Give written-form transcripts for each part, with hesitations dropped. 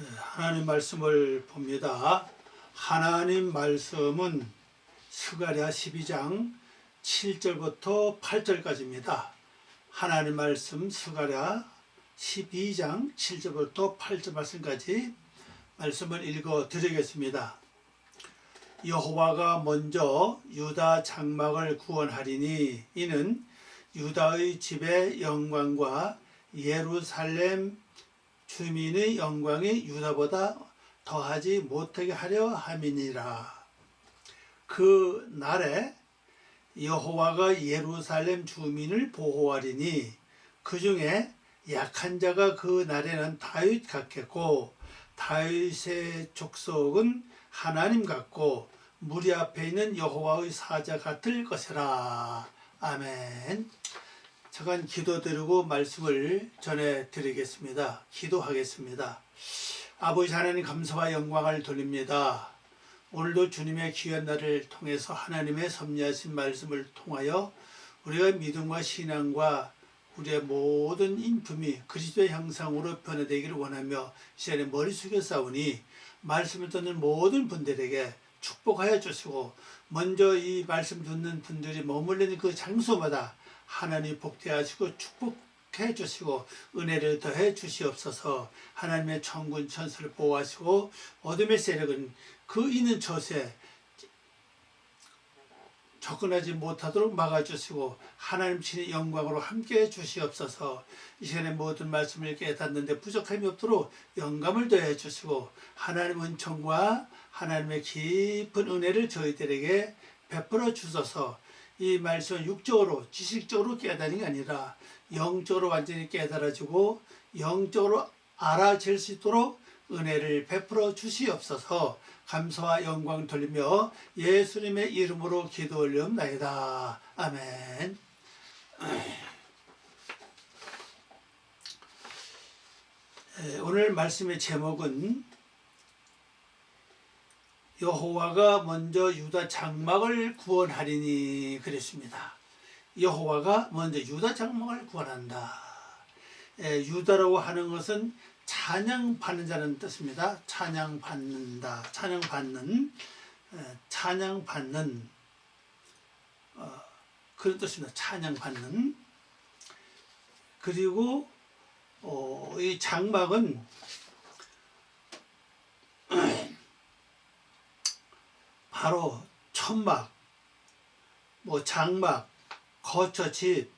하나님 말씀을 봅니다. 하나님 말씀은 스가랴 12장 7절부터 8절까지입니다. 하나님 말씀 스가랴 12장 7절부터 8절 말씀까지 말씀을 읽어 드리겠습니다. 여호와가 먼저 유다 장막을 구원하리니 이는 유다의 집의 영광과 예루살렘 주민의 영광이 유다보다 더하지 못하게 하려 함이니라. 그 날에 여호와가 예루살렘 주민을 보호하리니 그 중에 약한 자가 그 날에는 다윗 같겠고 다윗의 족속은 하나님 같고 무리 앞에 있는 여호와의 사자 같을 것이라. 아멘. 잠깐 기도드리고 말씀을 전해드리겠습니다. 기도하겠습니다. 아버지 하나님, 감사와 영광을 돌립니다. 오늘도 주님의 귀한 날을 통해서 하나님의 섭리하신 말씀을 통하여 우리가 믿음과 신앙과 우리의 모든 인품이 그리스도의 형상으로 변화되기를 원하며 이 시간에 머리 숙여 싸우니 말씀을 듣는 모든 분들에게 축복하여 주시고, 먼저 이 말씀 듣는 분들이 머물르는 그 장소마다 하나님 복되하시고 축복해 주시고 은혜를 더해 주시옵소서. 하나님의 천군 천사를 보호하시고 어둠의 세력은 그 있는 곳에 접근하지 못하도록 막아주시고 하나님 친히 영광으로 함께해 주시옵소서. 이 시간에 모든 말씀을 깨닫는데 부족함이 없도록 영감을 더해 주시고 하나님의 은총과 하나님의 깊은 은혜를 저희들에게 베풀어 주셔서 이 말씀을 육적으로 지식적으로 깨달은 게 아니라 영적으로 완전히 깨달아지고 영적으로 알아질 수 있도록 은혜를 베풀어 주시옵소서. 감사와 영광 돌리며 예수님의 이름으로 기도 올리옵나이다. 아멘. 오늘 말씀의 제목은 여호와가 먼저 유다 장막을 구원하리니 그랬습니다. 여호와가 먼저 유다 장막을 구원한다. 유다라고 하는 것은 찬양받는 자는 뜻입니다. 찬양받는다, 찬양받는, 찬양받는 그런 뜻입니다. 찬양받는. 그리고 이 장막은 바로 천막, 장막, 거처, 집,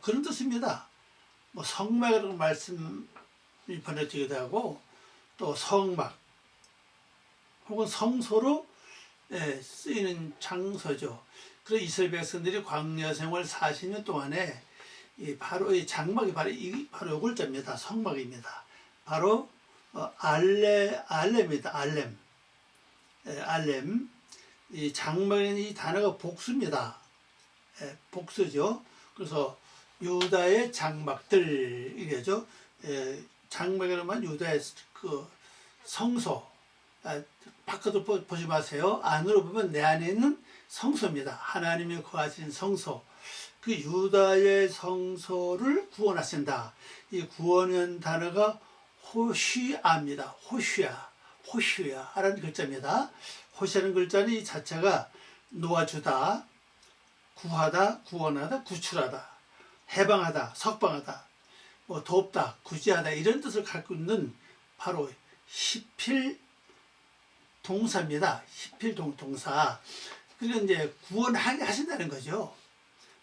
그런 뜻입니다. 성막이라는 말씀이 번역되기도 하고 또 성막 혹은 성소로 쓰이는 장소죠. 그래서 이스라엘 백성들이 광야 생활 40년 동안에 바로 이 장막이 바로 요 글자입니다. 성막입니다. 바로 알렘입니다. 알렘. 이 장막에는 이 단어가 복수입니다. 복수죠. 그래서 유다의 장막들 이래죠. 장막이라면 유다의 그 성소. 바깥으로 보지 마세요. 안으로 보면 내 안에 있는 성소입니다. 하나님이 거하신 성소. 그 유다의 성소를 구원하신다. 이 구원은 단어가 호시아입니다. 호시아라는 글자입니다. 호시아라는 글자는 이 자체가 놓아주다, 구하다, 구원하다, 구출하다, 해방하다, 석방하다, 돕다, 구제하다 이런 뜻을 갖고 있는 바로 히필 동사입니다. 히필 동사. 그러니까 이제 구원하게 하신다는 거죠.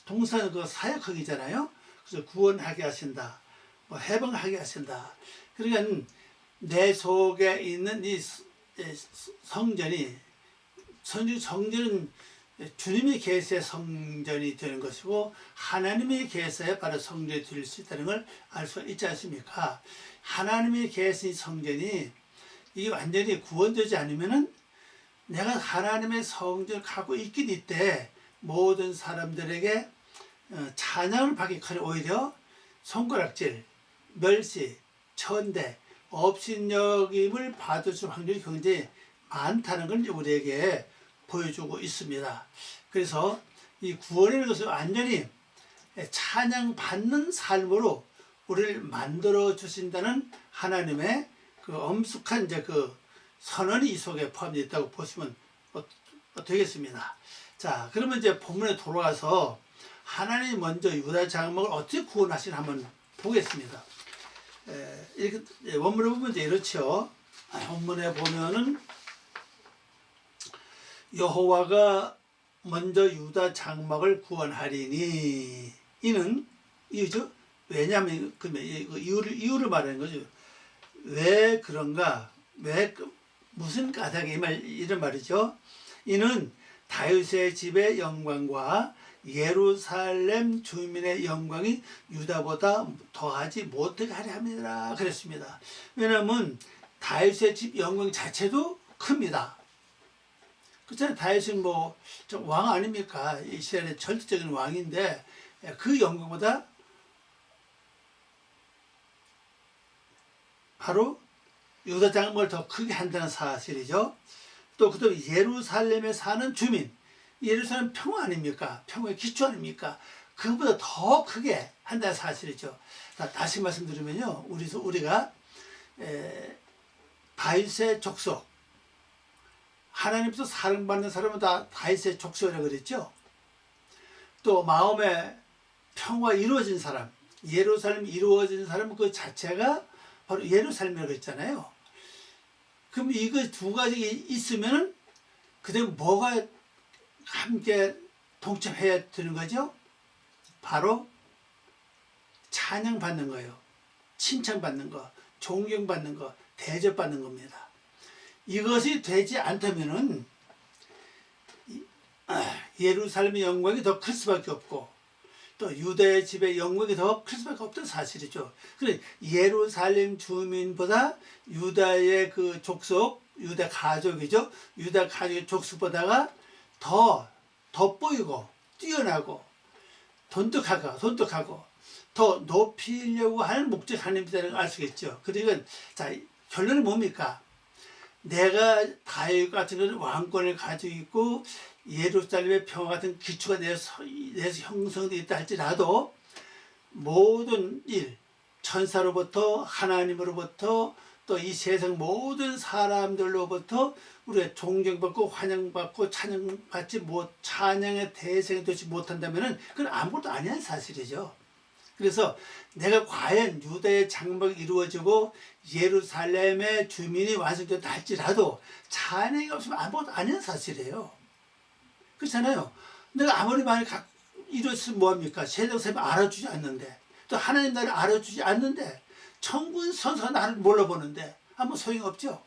동사는 그 사역하기잖아요. 그래서 구원하게 하신다, 해방하게 하신다. 그러니까 내 속에 있는 이 성전은 주님의 계시의 성전이 되는 것이고 하나님의 계시에 바로 성전이 될 수 있다는 걸 알 수 있지 않습니까? 하나님의 계시 성전이 이 완전히 구원되지 않으면은 내가 하나님의 성전을 갖고 있긴 있대 모든 사람들에게 찬양을 받기까지 오히려 손가락질, 멸시, 천대, 업신여김을 받을 수 확률이 굉장히 많다는 걸 우리에게 보여주고 있습니다. 그래서 이 구원이라는 것을 완전히 찬양받는 삶으로 우리를 만들어 주신다는 하나님의 그 엄숙한 이제 그 선언이 이 속에 포함되어 있다고 보시면 되겠습니다. 자, 그러면 이제 본문에 돌아와서 하나님이 먼저 유다 장막을 어떻게 구원하시나 한번 보겠습니다. 이렇게 원문을 보면 이제 이렇죠. 원문에 보면은 여호와가 먼저 유다 장막을 구원하리니, 이는 이유죠. 왜냐하면 그 이유를 말하는 거죠. 왜 그런가? 왜 무슨 까닭이 이런 말이죠. 이는 다윗의 집의 영광과 예루살렘 주민의 영광이 유다보다 더하지 못하게 하려 함이라 그랬습니다. 왜냐하면 다윗의 집 영광 자체도 큽니다. 그렇잖아요. 다윗은 뭐 왕 아닙니까? 이스라엘의 절대적인 왕인데 그 영광보다 바로 유다 장막을 더 크게 한다는 사실이죠. 또 그다음에 예루살렘에 사는 주민, 예루살렘 평화 아닙니까? 평화의 기초 아닙니까? 그보다 더 크게 한다는 사실이죠. 다시 말씀드리면요, 우리가 다윗의 족속, 하나님께서 사랑받는 사람은 다 다윗의 족속이라고 그랬죠. 또 마음의 평화 이루어진 사람, 예루살렘이 이루어진 사람 그 자체가 바로 예루살렘이라고 했잖아요. 그럼 이거 두 가지 있으면은 그다음에 뭐가 함께 동참해야 되는 거죠? 바로 찬양받는 거예요. 칭찬받는 거, 존경받는 거, 대접받는 겁니다. 이것이 되지 않다면은 예루살렘의 영광이 더 클 수밖에 없고 또 유다의 집의 영광이 더 클 수밖에 없다는 사실이죠. 그래 예루살렘 주민보다 유다의 그 족속, 유다 가족이죠. 유다 가족의 족속보다가 더 돋보이고 뛰어나고 돈독하고 더 높이려고 하는 목적 하나님이라는 걸 알 수 있겠죠. 그러니까 자, 결론은 뭡니까? 내가 다윗 같은 그런 왕권을 가지고 있고 예루살렘의 평화 같은 기초가 내서 형성되어 있다 할지라도 모든 일, 천사로부터 하나님으로부터 또 이 세상 모든 사람들로부터 우리가 존경받고 환영받고 찬양의 대상이 되지 못한다면 그건 아무것도 아니한 사실이죠. 그래서 내가 과연 유다의 장막이 이루어지고 예루살렘의 주민이 완성됐다 할지라도 찬양이 없으면 아무것도 아니한 사실이에요. 그렇잖아요. 내가 아무리 많이 이뤘으면 뭐합니까? 세상 사람이 알아주지 않는데, 또 하나님 나를 알아주지 않는데, 천군 천사가 나를 몰라보는데 아무 소용이 없죠.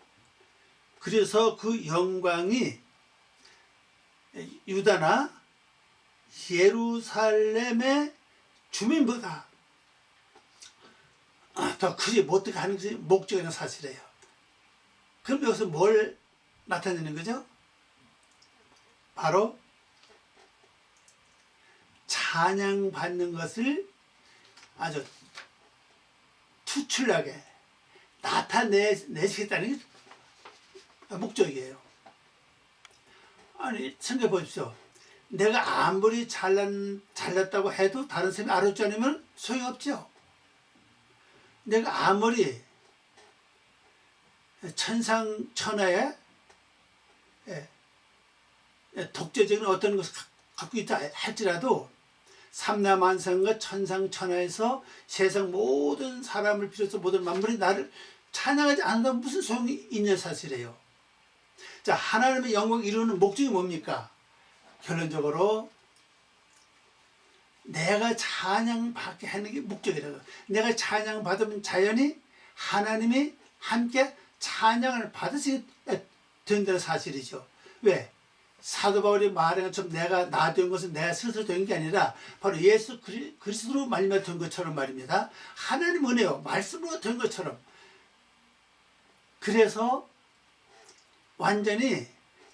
그래서 그 영광이 유다나 예루살렘의 주민보다 더 크지 못하게 하는 것이 목적이라는 사실이에요. 그럼 여기서 뭘 나타내는 거죠? 바로 찬양받는 것을 아주 투출하게 나타내시겠다는 게 목적이에요. 아니 생각해 보십시오. 내가 아무리 잘났다고 해도 다른 사람이 알아주지 않으면 소용없죠. 내가 아무리 천상천하에 독재적인 어떤 것을 갖고 있다 할지라도 삼라만상과 천상천하에서 세상 모든 사람을 비롯해서 모든 만물이 나를 찬양하지 않는다면 무슨 소용이 있는 사실이에요. 자, 하나님의 영광을 이루는 목적이 뭡니까? 결론적으로 내가 찬양받게 하는 게 목적이라고. 내가 찬양받으면 자연히 하나님이 함께 찬양을 받으시게 된다는 사실이죠. 왜? 사도 바울이 말한 것처럼 내가 나 된 것은 내가 스스로 된 게 아니라 바로 예수 그리스도로 말미암아 된 것처럼 말입니다. 하나님 은혜요, 말씀으로 된 것처럼. 그래서 완전히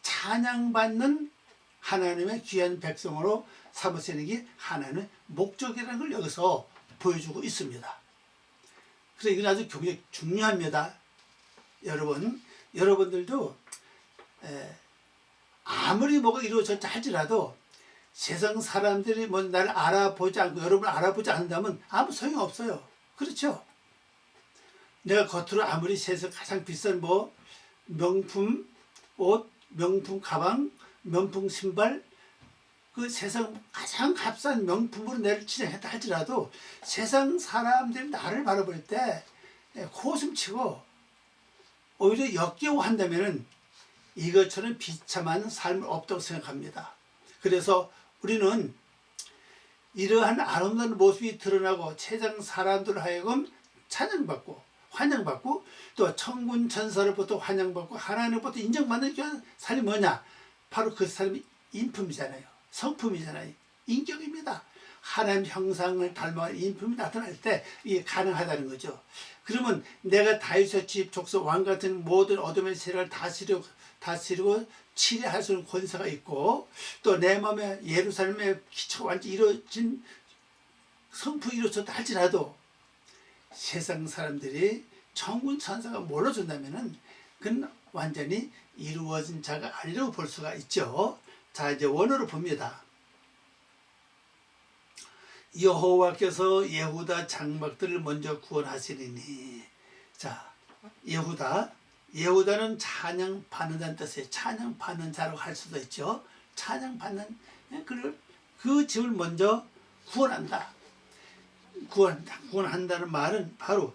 찬양받는 하나님의 귀한 백성으로 삼으시는 게 하나님의 목적이라는 걸 여기서 보여주고 있습니다. 그래서 이건 아주 굉장히 중요합니다. 여러분들도 아무리 뭐가 이루어졌다 할지라도 세상 사람들이 뭐 나를 알아보지 않고 여러분을 알아보지 않는다면 아무 소용없어요. 그렇죠? 내가 겉으로 아무리 세상 가장 비싼 뭐 명품 옷, 명품 가방, 명품 신발, 그 세상 가장 값싼 명품으로 내를 치장했다 할지라도 세상 사람들이 나를 바라볼 때 코웃음치고 오히려 역겨워한다면은 이것처럼 비참한 삶은 없다고 생각합니다. 그래서 우리는 이러한 아름다운 모습이 드러나고 세상 사람들 하여금 찬양받고 환영받고 또 천군 천사로부터 환영받고 하나님으로부터 인정받는 삶이 뭐냐? 바로 그 사람이 인품이잖아요. 성품이잖아요. 인격입니다. 하나님 형상을 닮아간 인품이 나타날 때 이게 가능하다는 거죠. 그러면 내가 다윗의 집 족속 왕 같은 모든 어둠의 세력을 다스리고 치리할 수 있는 권세가 있고 또 내 마음에 예루살렘의 기초가 완전히 이루어진 성품이 이루어졌다 할지라도 세상 사람들이 천군 천사가 몰라준다면은 그건 완전히 이루어진 자가 아니라고 볼 수가 있죠. 자, 이제 원어로 봅니다. 여호와께서 예후다 장막들을 먼저 구원하시리니. 자, 예후다는 찬양 받는다는 뜻이에요. 찬양 받는 자라고 할 수도 있죠. 찬양 받는 그 집을 먼저 구원한다. 구원한다는 말은 바로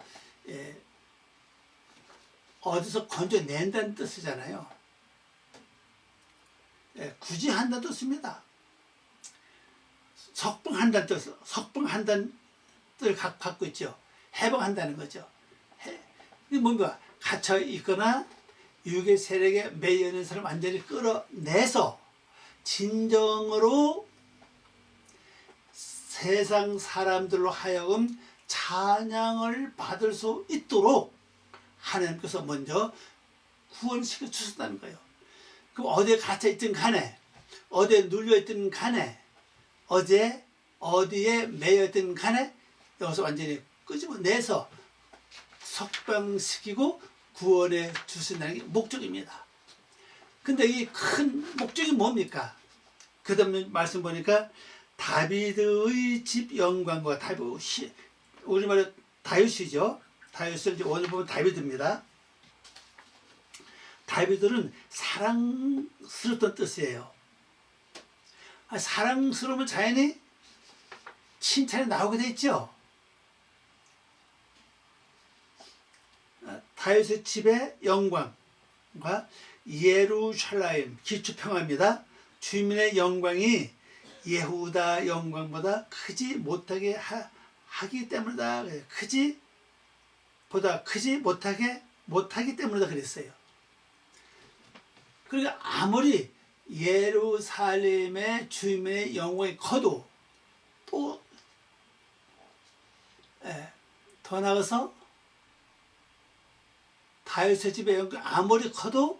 어디서 건져낸다는 뜻이잖아요. 구제한다는 뜻입니다. 석방한다는 뜻, 석방한다는 뜻을 갖고 있죠. 해방한다는 거죠. 이게 뭔가 갇혀 있거나 육의 세력에 매여 있는 사람을 완전히 끌어내서 진정으로 세상 사람들로 하여금 찬양을 받을 수 있도록 하나님께서 먼저 구원시켜 주셨다는 거예요. 그럼 어디에 갇혀 있든 간에, 어디에 눌려 있든 간에, 어디에 매여 있든 간에 여기서 완전히 끄집어내서 석방시키고 구원해 주신다는 게 목적입니다. 근데 이 큰 목적이 뭡니까? 그 다음에 말씀 보니까 다윗의 집 영광과 우리말로 다윗이죠. 다윗을 이제 오늘 보면 다윗입니다. 다윗은 사랑스럽던 뜻이에요. 사랑스러우면 자연히 칭찬이 나오게 돼 있죠. 다윗의 집의 영광과 예루살렘 기초평화입니다. 주민의 영광이 예후다 영광보다 크지 못하게 하기 때문이다. 크지 못하기 때문이다 그랬어요. 그러니까 아무리 예루살렘의 주민의 영광이 커도 또 더 나아가서 다윗의 집의 영광이 아무리 커도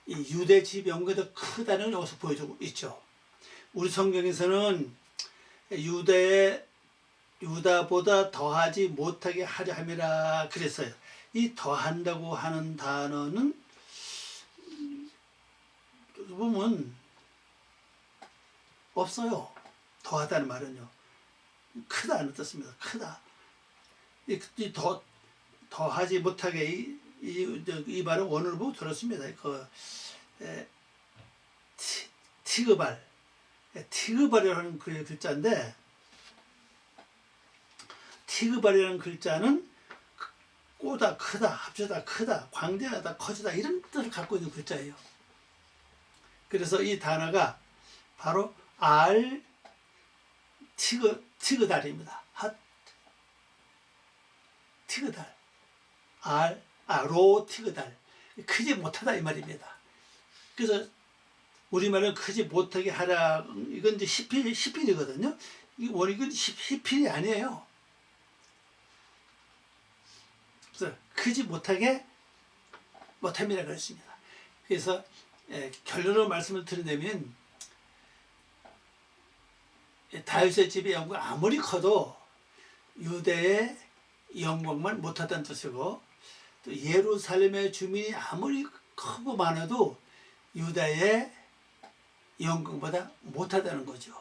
이 유대 집 영광이 더 크다는 걸 여기서 보여주고 있죠. 우리 성경에서는 유다보다 더하지 못하게 하려 함이라 그랬어요. 이 더한다고 하는 단어는 보면 없어요. 더하다는 말은요. 크다는 뜻입니다. 크다. 더하지 못하게 이 말은 원어를 보고 들었습니다. 티그발이라는 글자인데 티그발이라는 글자는 꼬다, 크다, 합쳐다, 크다, 광대하다, 커지다 이런 뜻을 갖고 있는 글자예요. 그래서 이 단어가 바로 티그달입니다. 티그달. 로 티그달. 크지 못하다 이 말입니다. 그래서 우리말은 크지 못하게 하라. 이건 이제 시필이거든요. 이건 시필이 아니에요. 그래서 크지 못하게 못함이라 그랬습니다. 그래서 결론으로 말씀을 드리자면 다윗의 집의 영광 아무리 커도 유대의 영광만 못하다는 뜻이고 또 예루살렘의 주민이 아무리 크고 많아도 유다의 영광보다 못하다는 거죠.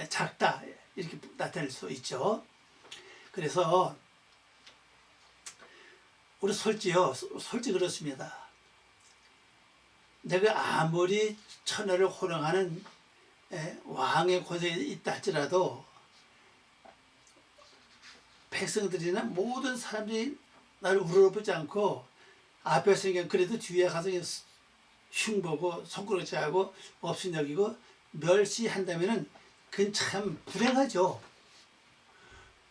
작다 이렇게 나타낼 수 있죠. 그래서 우리 솔직히 그렇습니다. 내가 아무리 천하를 호령하는 왕의 권세에 있다 할지라도 백성들이나 모든 사람들이 나를 우러러보지 않고 앞에서 그냥 그래도 뒤에 가서 그냥 흉보고 손가락질하고 없인 여기고 멸시한다면은 그건 참 불행하죠.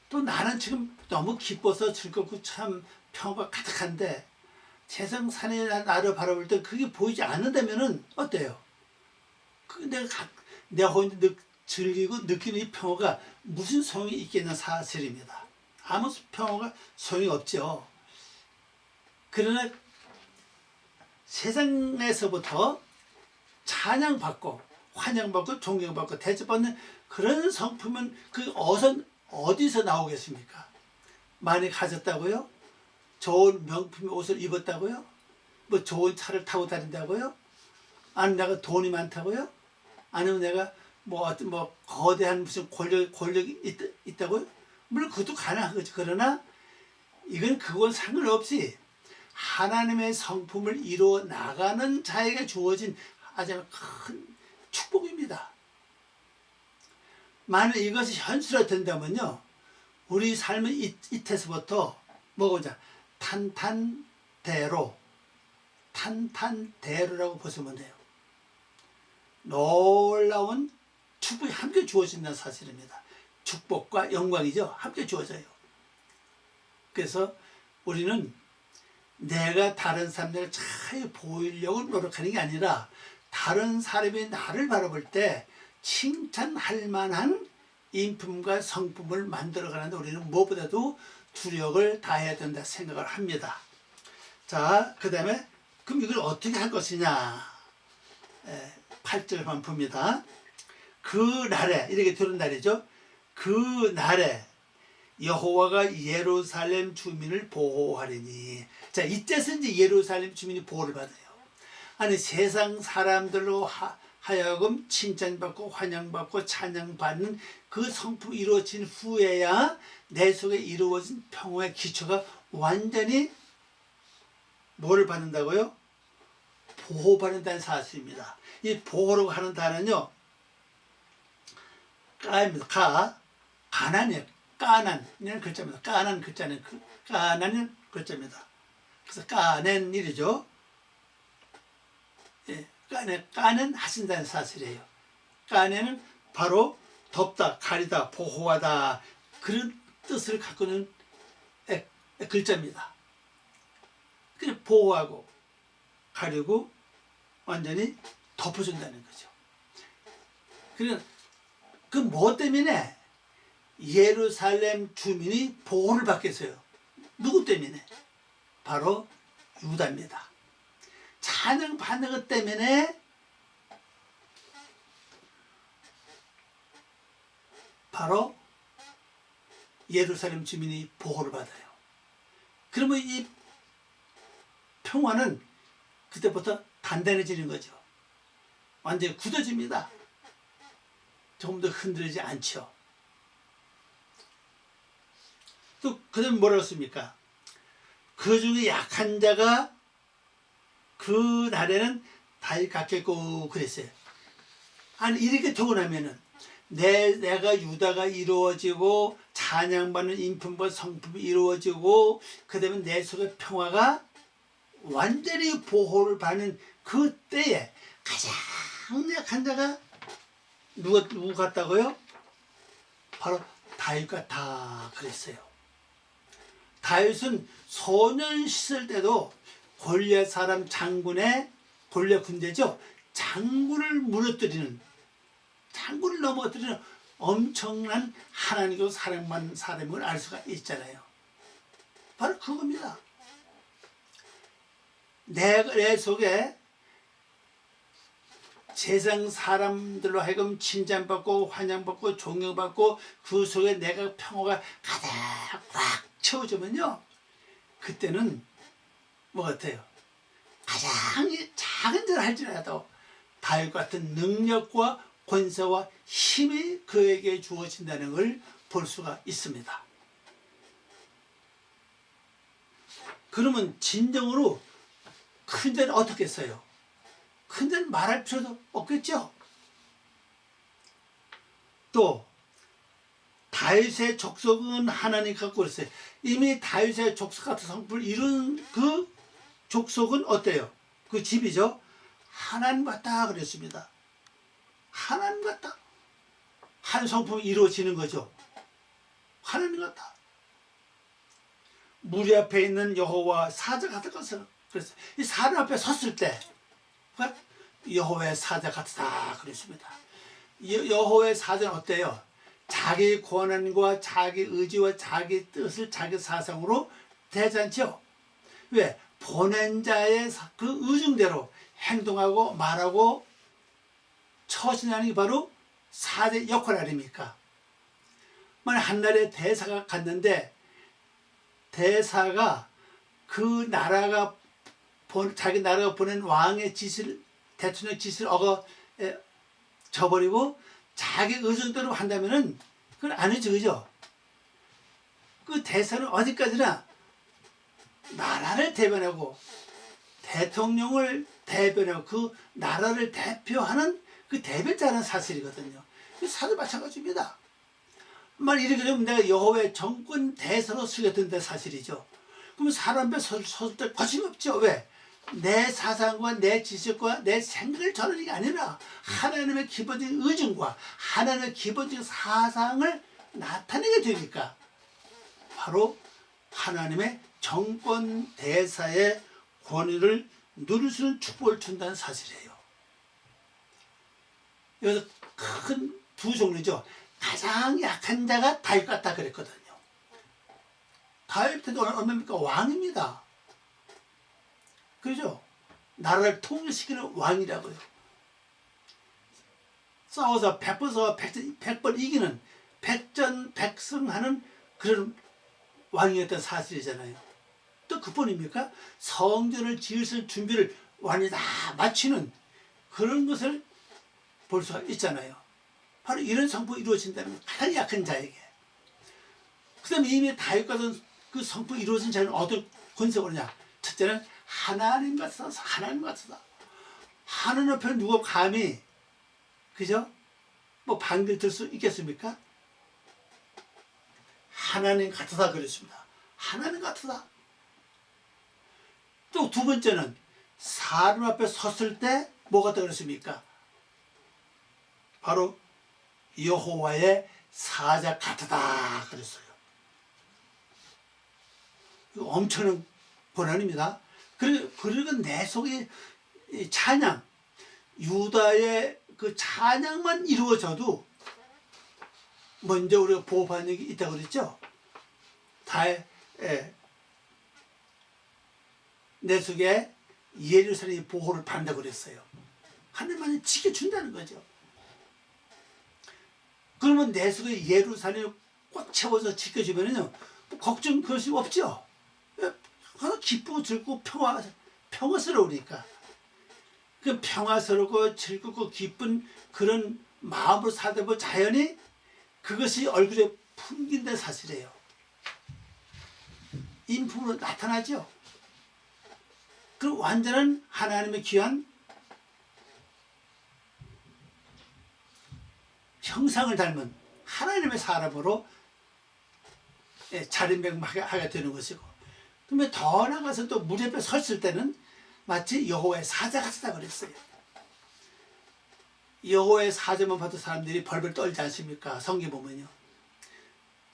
또 나는 지금 너무 기뻐서 즐겁고 참 평화가 가득한데 세상 산에 나를 바라볼 때 그게 보이지 않는다면은 어때요? 그 내가 혼자 즐기고 느끼는 이 평화가 무슨 소용이 있겠는 사실입니다. 아무 평화가 소용이 없죠. 그러나 세상에서부터 찬양받고 환영받고 존경받고 대접받는 그런 성품은 그 어디서 나오겠습니까? 많이 가졌다고요? 좋은 명품의 옷을 입었다고요? 뭐 좋은 차를 타고 다닌다고요? 아니면 내가 돈이 많다고요? 아니면 내가 뭐 거대한 무슨 권력이 있다고요? 물론 그것도 가능한 거죠. 그러나 그건 상관없이 하나님의 성품을 이루어 나가는 자에게 주어진 아주 큰 축복입니다. 만약 이것이 현실화된다면요, 우리 삶의 이때서부터 뭐고자 탄탄대로라고 보시면 돼요. 놀라운 축복이 함께 주어진다는 사실입니다. 축복과 영광이죠. 함께 주어져요. 그래서 우리는 내가 다른 사람들을 잘 보이려고 노력하는 게 아니라 다른 사람이 나를 바라볼 때 칭찬할 만한 인품과 성품을 만들어가는데 우리는 무엇보다도 주력을 다해야 된다 생각을 합니다. 자, 그 다음에 그럼 이걸 어떻게 할 것이냐. 8절만 봅니다. 그 날에, 이렇게 들은 날이죠. 그 날에 여호와가 예루살렘 주민을 보호하리니. 자, 이때서 이제 예루살렘 주민이 보호를 받아요. 아니, 세상 사람들로 하여금 칭찬받고 환영받고 찬양받는 그 성품이 이루어진 후에야 내 속에 이루어진 평화의 기초가 완전히 뭐를 받는다고요? 보호받는다는 사실입니다. 이 보호라고 하는 단어는요, 가난이에요. 까난이라는 글자입니다. 까난 글자는 까난이라는 글자입니다. 그래서 까낸 일이죠. 예, 까는 하신다는 사실이에요. 까내는 바로 덮다, 가리다, 보호하다 그런 뜻을 갖고 있는 글자입니다. 그래서 보호하고 가리고 완전히 덮어준다는 거죠. 그래서 그 뭐 때문에 예루살렘 주민이 보호를 받겠어요? 누구 때문에? 바로 유다입니다. 찬양받는 것 때문에 바로 예루살렘 주민이 보호를 받아요. 그러면 이 평화는 그때부터 단단해지는 거죠. 완전히 굳어집니다. 조금 더 흔들리지 않죠. 또 그 다음에 뭐라고 했습니까? 그 중에 약한 자가 그 날에는 다윗 같겠고 그랬어요. 아니, 이렇게 되고 나면은 내가 유다가 이루어지고 찬양받는 인품과 성품이 이루어지고 그 다음에 내 속의 평화가 완전히 보호를 받는 그때에 가장 약한 자가 누구 같다고요? 바로 다윗 같다 그랬어요. 다윗은 소년 시절 때도 골리앗 사람 장군의 골리앗 군대죠. 장군을 넘어뜨리는 엄청난 하나님께서 사랑받는 사람을 알 수가 있잖아요. 바로 그겁니다. 내 속에 세상 사람들로 하여금 칭찬받고 환영받고 존경받고 그 속에 내가 평화가 가득 꽉 채워지면요, 그때는 뭐 같아요? 가장 작은 일 할지라도 다윗 같은 능력과 권세와 힘이 그에게 주어진다는 걸 볼 수가 있습니다. 그러면 진정으로 큰 데는 어떻게 써요? 큰 데는 말할 필요도 없겠죠. 또 다윗의 족속은 하나님 갖고 있어요. 이미 다윗의 족속 같은 성품을 이룬 그 족속은 어때요? 그 집이죠. 하나님 같다 그랬습니다. 하나님 같다. 한 성품이 이루어지는 거죠. 하나님 같다. 무리 앞에 있는 여호와 사자 같은 것을 그랬어요. 이 사람 앞에 섰을 때 여호와의 사자 같다 그랬습니다. 여호와의 사자는 어때요? 자기 권한과 자기 의지와 자기 뜻을 자기 사상으로 대하지 않죠. 왜? 보낸 자의 그 의중대로 행동하고 말하고 처신하는 게 바로 사제 역할 아닙니까? 만약 한나라에 대사가 갔는데 대사가 그 나라가 자기 나라가 보낸 왕의 지시를 대통령 지시를 저버리고 자기 의중대로 한다면은 그건 아니죠, 그죠? 그 대사는 어디까지나 나라를 대변하고 대통령을 대변하고 그 나라를 대표하는 그 대변자라는 사실이거든요. 사도 마찬가지입니다. 만약 이렇게 되면 내가 여호와의 정권 대사로 쓰였던 사실이죠. 그러면 사람 앞에 섰을 때 거침없죠. 왜? 내 사상과 내 지식과 내 생각을 전하는 게 아니라 하나님의 기본적인 의중과 하나님의 기본적인 사상을 나타내게 되니까 바로 하나님의 정권 대사의 권위를 누릴 수 있는 축복을 준다는 사실이에요. 여기서 큰 두 종류죠. 가장 약한 자가 다윗 같다 그랬거든요. 다윗은 얼마입니까? 왕입니다. 그죠? 나라를 통일시키는 왕이라고요. 싸워서 100번 싸워 100번 이기는 백전백승하는 그런 왕이었던 사실이잖아요. 또 그뿐입니까? 성전을 지을 준비를 완전히 다 마치는 그런 것을 볼 수가 있잖아요. 바로 이런 성품이 이루어진다는 것, 가장 약한 자에게. 그 다음에 이미 다윗과 그 성품이 이루어진 자는 어떤 권세가 오느냐? 첫째는 하나님 같다. 하나님 같다. 하나님 앞에 누가 감히 그죠? 뭐 반길 들 수 있겠습니까? 하나님 같다 그랬습니다. 하나님 같다. 또 두 번째는 사람 앞에 섰을 때 뭐가 더 그랬습니까? 바로 여호와의 사자 같다 그랬어요. 이거 엄청난 권한입니다. 그리고 내 속에 찬양, 유다의 그 찬양만 이루어져도 먼저 우리가 보호받는 게 있다고 그랬죠. 내 속에 예루살렘이 보호를 받는다고 그랬어요. 하나님만이 지켜준다는 거죠. 그러면 내 속에 예루살렘이 꽉 채워서 지켜주면요, 걱정 그것이 없죠. 하나 기쁘고 즐겁고 평화스러우니까. 그 평화스럽고 즐겁고 기쁜 그런 마음으로 살다 보면 자연히 그것이 얼굴에 풍긴다는 사실이에요. 인품으로 나타나죠. 그리고 완전한 하나님의 귀한 형상을 닮은 하나님의 사람으로 자리매김하게 되는 것이고, 그러면 더 나아가서 또 무리 앞에 섰을 때는 마치 여호와의 사자 같다 그랬어요. 여호와의 사자만 봐도 사람들이 벌벌 떨지 않습니까? 성경 보면요.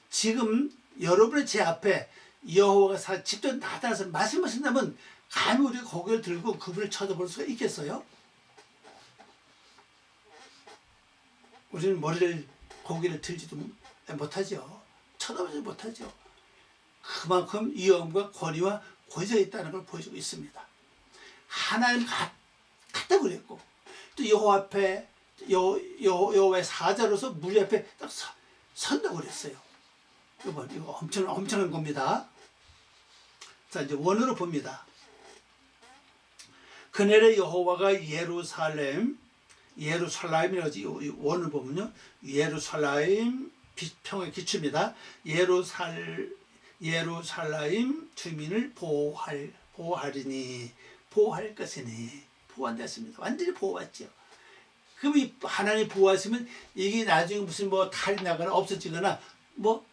지금 여러분의 제 앞에 여호와가 직접 나타나서 말씀하신다면 감히 우리가 고개를 들고 그분을 쳐다볼 수가 있겠어요? 우리는 고개를 들지도 못하죠. 쳐다보지 못하죠. 그만큼 위엄과 권위와 권세가 있다는 걸 보여주고 있습니다. 하나님 같다고 그랬고, 또 여호와 앞에 여호와의 사자로서 무리 앞에 딱 선다고 그랬어요. 이거 엄청난 겁니다. 자, 이제 원어로 봅니다. 그날에 여호와가 예루살렘이라고 원을 보면요, 예루살렘 평화의 기초입니다. 예루살렘 주민을 보호하리니 보호할 것이니 보호한다했습니다. 완전히 보호받죠. 그럼 이 하나님 보호하시면 이게 나중에 무슨 뭐 탈이 나거나 없어지거나 뭐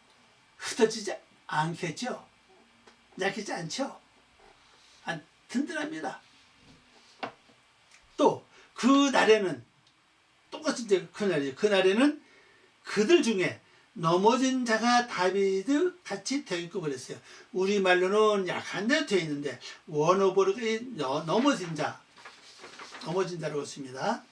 흩어지지 않겠죠. 약해지지 않죠. 든든합니다. 또 그 날에는 똑같이 이제 그날에는 그들 중에 넘어진 자가 다비드 같이 되어 있고 그랬어요. 우리말로는 약한 자 되어 있는데 원어버로 넘어진 자라고 씁니다.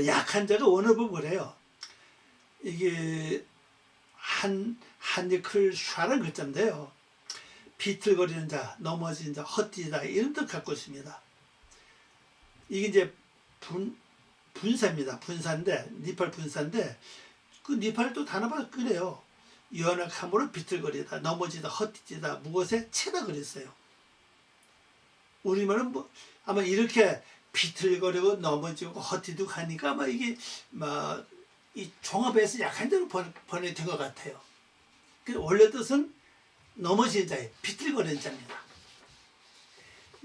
약한 자가 원어버 그래요. 이게 한니클 샤라는 글자인데요. 비틀거리는 자, 넘어진 자, 헛디다 이런 뜻 갖고 있습니다. 이게 이제 분사입니다. 분사인데 니팔 분사인데 그 니팔도 단어가 그래요. 연약함으로 비틀거리다, 넘어지다, 헛디다, 무엇에 채다 그랬어요. 우리말은 뭐 아마 이렇게 비틀거리고 넘어지고 헛디도 하니까 아마 이게 막 이 종합해서 약한 대로 번역된 것 같아요. 원래 뜻은 넘어진 자예요. 비틀거리는 자입니다.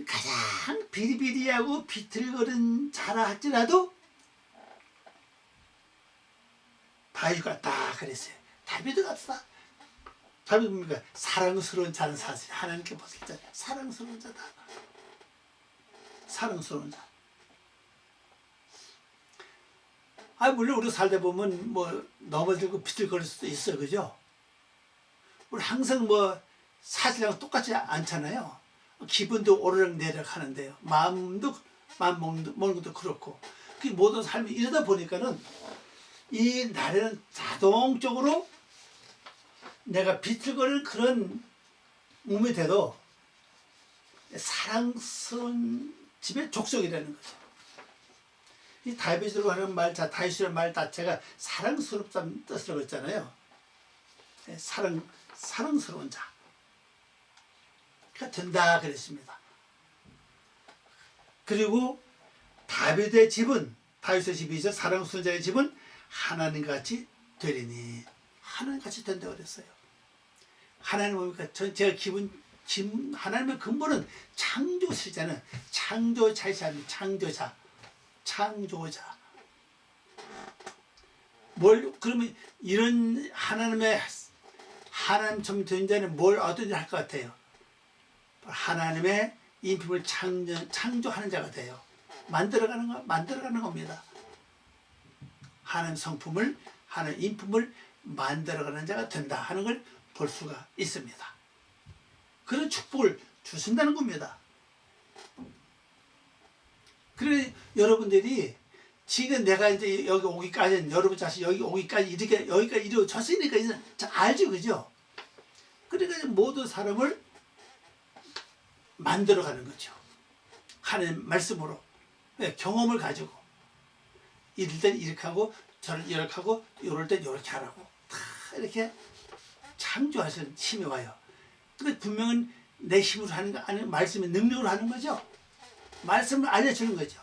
가장 비리비리하고 비틀거린 자라 할지라도 다윗 같다 그랬어요. 다윗 같다. 다윗 뭡니까? 사랑스러운 자는 사실 하나님께 봤을 때 사랑스러운 자다. 사랑스러운 자. 물론 우리 살다 보면 뭐 넘어지고 비틀거릴 수도 있어요. 그죠? 우리 항상 뭐 사실랑 똑같지 않잖아요. 기분도 오르락내리락 하는데요. 마음 먹는 것도 그렇고. 그 모든 삶이 이러다 보니까는 이 날에는 자동적으로 내가 비틀거리는 그런 몸이 돼도 사랑스러운 집의 족속이라는 거죠. 이 다윗으로 하는 말, 다윗이라는 말 자체가 사랑스럽다는 뜻으로 했잖아요. 사랑스러운 자가 된다 그랬습니다. 그리고 다윗의 집은, 다윗의 집이죠. 사랑스러운 자의 집은 하나님같이 되리니, 하나님같이 된다 그랬어요. 하나님 뭡니까? 제가 하나님의 근본은 창조시잖아요. 창조자이잖아요. 창조자. 그러면 이런 하나님처럼 된 자는 뭘 어떤 일 할 것 같아요? 하나님의 인품을 창조하는 자가 돼요. 만들어가는 겁니다. 하나님 성품을, 하나님 인품을 만들어가는 자가 된다 하는 걸 볼 수가 있습니다. 그런 축복을 주신다는 겁니다. 그래 여러분들이 지금 내가 이제 여기 오기까지는 여러분 자신 여기 오기까지 이렇게 여기까지 이루어졌으니까 이제 알죠, 그죠? 그러니까 모든 사람을 만들어가는 거죠. 하나님 말씀으로 경험을 가지고 이럴 땐 이렇게 하고 저를 이렇게 하고 이럴 땐 이렇게 하라고 다 이렇게 창조하시는 힘이 와요. 근데 분명은 내 힘으로 하는 거 아니면 말씀의 능력으로 하는 거죠. 말씀을 알려주는 거죠.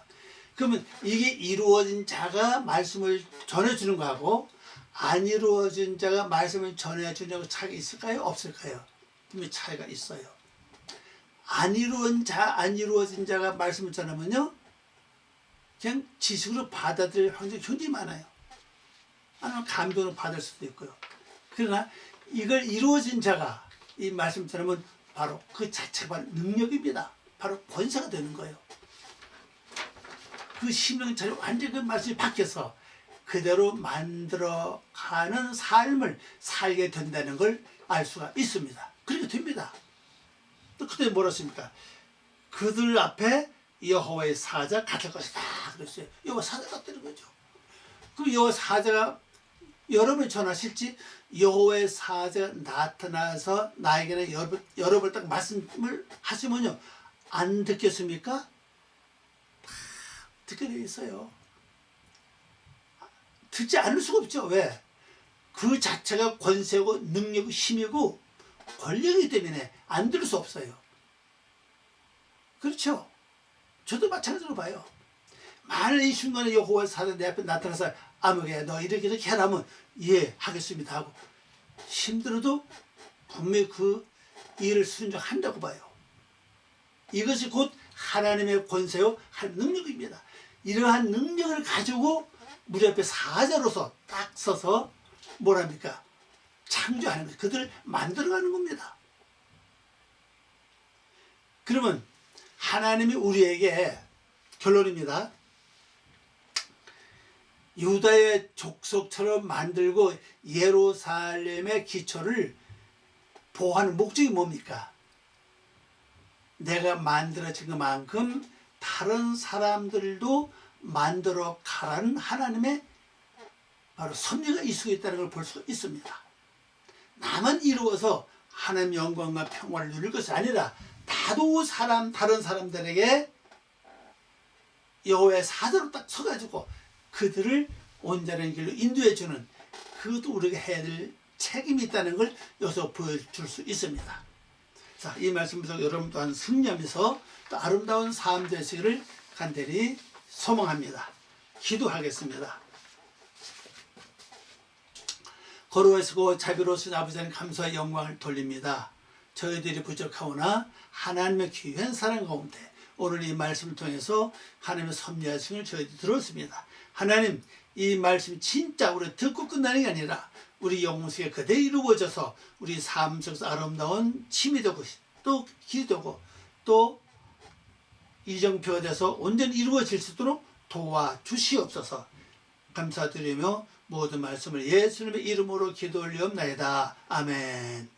그러면 이게 이루어진 자가 말씀을 전해주는 거하고 안 이루어진 자가 말씀을 전해주냐고 차이가 있을까요? 없을까요? 분명히 차이가 있어요. 안 이루어진 자가 말씀을 전하면요, 그냥 지식으로 받아들일 확률이 굉장히 많아요. 아니면 감동을 받을 수도 있고요. 그러나 이걸 이루어진 자가 이 말씀을 전하면 바로 그 자체가 능력입니다. 바로 권세가 되는 거예요. 그 심령처럼 완전히 그 말씀이 바뀌어서 그대로 만들어가는 삶을 살게 된다는 걸 알 수가 있습니다. 그렇게 됩니다. 또 그때 뭐라 했습니까? 그들 앞에 여호와의 사자 같을 것이다 그랬어요. 여호와 사자 같다는 거죠. 그럼 여호와 사자가 여러분이 전하실지 여호와의 사자가 나타나서 나에게는 여러 번 딱 말씀을 하시면요, 안 듣겠습니까? 듣게 되어 있어요. 듣지 않을 수가 없죠. 왜? 그 자체가 권세고 능력이고 힘이고 권력이기 때문에 안 들을 수 없어요. 그렇죠? 저도 마찬가지로 봐요. 만일 이 순간에 여호와의 사자가 내 앞에 나타나서 아무개 너 이렇게 해라면 예 하겠습니다 하고 힘들어도 분명히 그 일을 순종한다고 봐요. 이것이 곧 하나님의 권세요 능력입니다. 이러한 능력을 가지고 우리 앞에 사자로서 딱 서서 뭐랍니까? 창조하는 것, 그들을 만들어가는 겁니다. 그러면 하나님이 우리에게 결론입니다. 유다의 족속처럼 만들고 예루살렘의 기초를 보호하는 목적이 뭡니까? 내가 만들어진 것만큼 다른 사람들도 만들어 가라는 하나님의 바로 섭리가 이 속에 있다는 걸 볼 수 있습니다. 나만 이루어서 하나님의 영광과 평화를 누릴 것이 아니라 나도 다른 사람들에게 여호와의 사자로 딱 서가지고 그들을 온전한 길로 인도해주는 그것도 우리가 해야 될 책임이 있다는 걸 여기서 보여줄 수 있습니다. 자, 이 말씀부터 여러분 또한 승리하면서 또 아름다운 삶 되시기를 간절히 소망합니다. 기도하겠습니다. 거룩하시고 자비로우신 아버지 하나님 감사와 영광을 돌립니다. 저희들이 부족하오나 하나님의 귀한 사랑 가운데 오늘 이 말씀을 통해서 하나님의 섭리하심을 저희들이 들었습니다. 하나님 이 말씀이 진짜 우리 듣고 끝나는 게 아니라 우리 영혼 속에 그대로 이루어져서 우리 삶 속에서 아름다운 힘이 되고 또 길이 되고 또 이정표가 돼서 온전히 이루어질 수 있도록 도와주시옵소서. 감사드리며 모든 말씀을 예수님의 이름으로 기도 올리옵나이다. 아멘.